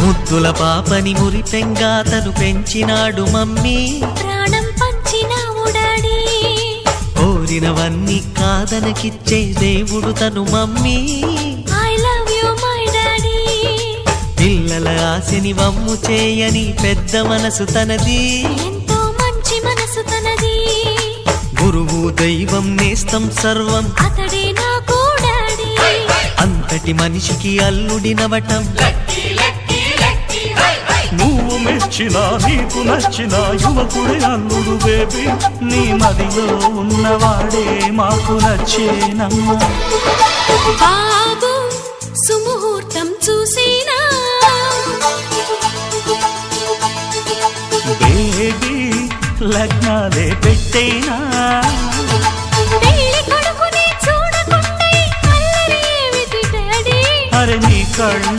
ముద్దుల పాపని మురిపెంగా తను పెంచినాడు మమ్మీ, ప్రాణం పంచినావు డాడీ. కోరినవన్నీ కాదనకిచ్చే దేవుడు తను mummy, I love you my daddy. పిల్లల ఆశని వమ్ము చేయని పెద్ద మనసు తనది, ఎంతో మంచి మనసు తనది. గురువు దైవం నేస్తం సర్వం అతడే నాకు డాడీ. అంతటి మనిషికి అల్లుడినవటం, నువ్వు మెచ్చిన నీకు నచ్చిన యువకుడే అల్లుడు బేబీ, నీ మదిలో ఉన్నవాడే మాకు నచ్చేనమ్మా. బాబు సుముహూర్తం చూసినా, బేబీ లగ్నాలే పెట్టేనా, పెళ్లి కొడుకుని చూడకుండా అల్లరి ఏమిటి డాడీ. అరే నీ కళ్ళ